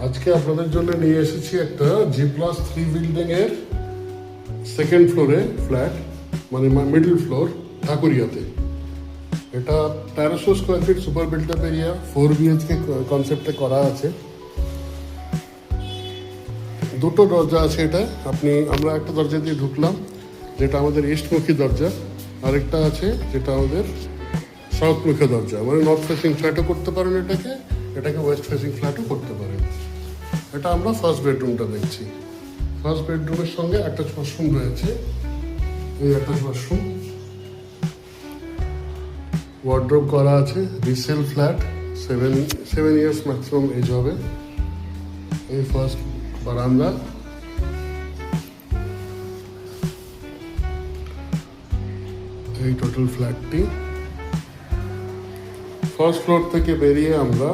আজকে আপনাদের জন্য নিয়ে এসেছি একটা G+3 বিল্ডিং এর সেকেন্ড ফ্লোরে ফ্ল্যাট, মানে মিডল ফ্লোর, ঢাকুরিয়াতে। এটা 1300 square feet super built up area, 4 BHK কনসেপ্টে করা আছে। দুটো দরজা আছে এটা। আমরা একটা দরজা দিয়ে ঢুকলাম, যেটা আমাদের ইস্টমুখী দরজা। আরেকটা আছে যেটা আমাদের সাউথমুখী দরজা, মানে নর্থ ফেসিং ফ্ল্যাটও করতে পারেন, এটাকে ওয়েস্ট ফেসিং ফ্ল্যাটও করতে পারেন। এটা আমরা ফার্স্ট বেডরুমটা দেখছি। ফার্স্ট বেডরুমের সঙ্গে একটা ওয়াশরুম রয়েছে, এই একটা ওয়াশরুম, ওয়ার্ড্রোব করা আছে। Resale flat, 7 years maximum age হবে। এই ফার্স্ট বারান্দা, এই টোটাল ফ্ল্যাটটি। ফার্স্ট ফ্লোর থেকে বেরিয়ে আমরা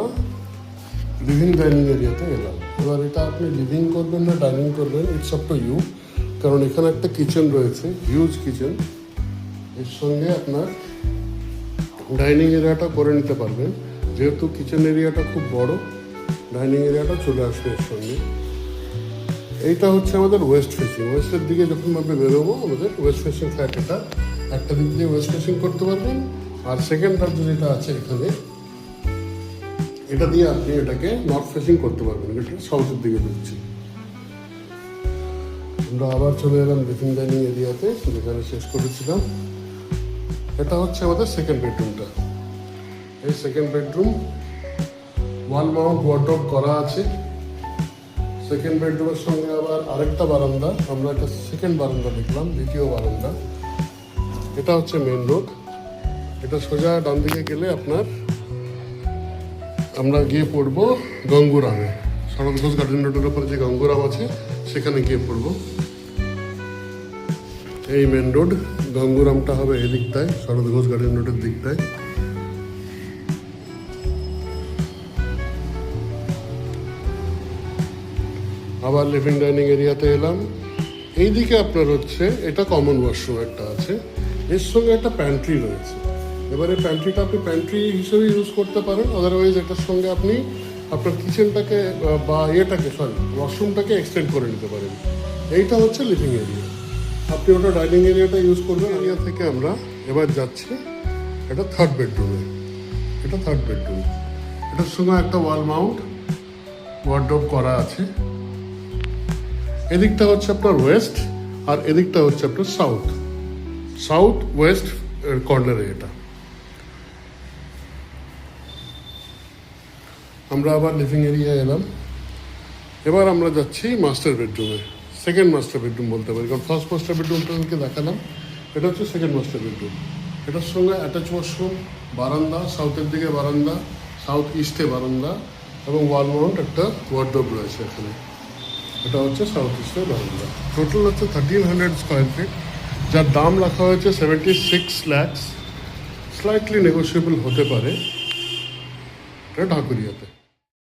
লিভিং ডাইনিং এরিয়াতে এলাম। এবার এটা আপনি লিভিং করবেন না ডাইনিং করবেন, ইটস আপ টু ইউ। কারণ এখানে একটা কিচেন রয়েছে, হিউজ কিচেন। এর সঙ্গে আপনার ডাইনিং এরিয়াটা করে নিতে পারবেন। যেহেতু কিচেন এরিয়াটা খুব বড়, ডাইনিং এরিয়াটা চলে আসবে এর সঙ্গে। এইটা হচ্ছে আমাদের ওয়েস্ট ফেসিং। ওয়েস্টের দিকে যখন আমরা বেরোবো, আমাদের ওয়েস্ট ফেসিং ফ্ল্যাট এটা। একটা দিক দিয়ে ওয়েস্ট ফেসিং করতে পারবেন, আর সেকেন্ড দরজা যেটা আছে এখানে, এটা দিয়ে আপনি এটাকে নর্থ ফেসিং করতে পারবেন। এটা সাউথের দিকে ঢুকছি। আমরা আবার চলে এলাম লিভিং ডাইনিং এরিয়াতে, যেখানে শেষ করেছিলাম। এটা হচ্ছে আমাদের সেকেন্ড বেডরুমটা। এই second bedroom, wall mount wardrobe করা আছে। সেকেন্ড বেডরুমের সঙ্গে আবার আরেকটা বারান্দা। আমরা একটা সেকেন্ড বারান্দা দেখলাম, দ্বিতীয় বারান্দা। এটা হচ্ছে মেন রোড। এটা সোজা ডান দিকে গেলে আমরা গিয়ে পড়বো গঙ্গুরামে। শরৎ ঘোষ গার্ডেন রোডের উপরে যে গঙ্গুরাম আছে, সেখানে গিয়ে পড়বো। এই মেন রোড, গঙ্গুরামটা হবে এই দিকটায়, শরৎ ঘোষ গার্ডেন রোডের দিকটায়। আবার লিভিং ডাইনিং এরিয়াতে এলাম। এইদিকে আপনার হচ্ছে এটা কমন ওয়াশরুম একটা আছে, এর সঙ্গে একটা প্যান্ট্রি রয়েছে। এবারে প্যান্ট্রিটা আপনি প্যান্ট্রি হিসেবে ইউজ করতে পারেন, আদারওয়াইজ এটার সঙ্গে আপনি আপনার কিচেনটাকে বা ওয়াশরুমটাকে এক্সটেন্ড করে নিতে পারেন। এইটা হচ্ছে লিভিং এরিয়া, আপনি ওটা ডাইনিং এরিয়াটা ইউজ করবেন। এরিয়া থেকে আমরা এবার যাচ্ছি এটা থার্ড বেডরুমে। এটা থার্ড বেডরুম, এটার সঙ্গে একটা ওয়াল মাউন্ট ওয়ার্ড্রোব করা আছে। এদিকটা হচ্ছে আপনার ওয়েস্ট, আর এদিকটা হচ্ছে আপনার সাউথ ওয়েস্ট কর্নারে এটা। আমরা আবার লিভিং এরিয়া এলাম। এবার আমরা যাচ্ছি মাস্টার বেডরুমে, সেকেন্ড মাস্টার বেডরুম বলতে পারি, কারণ ফার্স্ট মাস্টার বেডরুমটাকে দেখালাম। এটা হচ্ছে সেকেন্ড মাস্টার বেডরুম। এটার সঙ্গে অ্যাটাচ ওয়াশরুম, বারান্দা, সাউথের দিকে বারান্দা, সাউথ ইস্টে বারান্দা, এবং ওয়াল মাউন্ট একটা ওয়ার্ড্রোব রয়েছে এখানে। এটা হচ্ছে সাউথ ইস্টের বারান্দা। টোটাল হচ্ছে 1300 স্কোয়ার ফিট, যার দাম রাখা হয়েছে 76 lakhs। স্লাইটলি নেগোসিয়েবল হতে পারে। এটা ঢাকুরিয়াতে।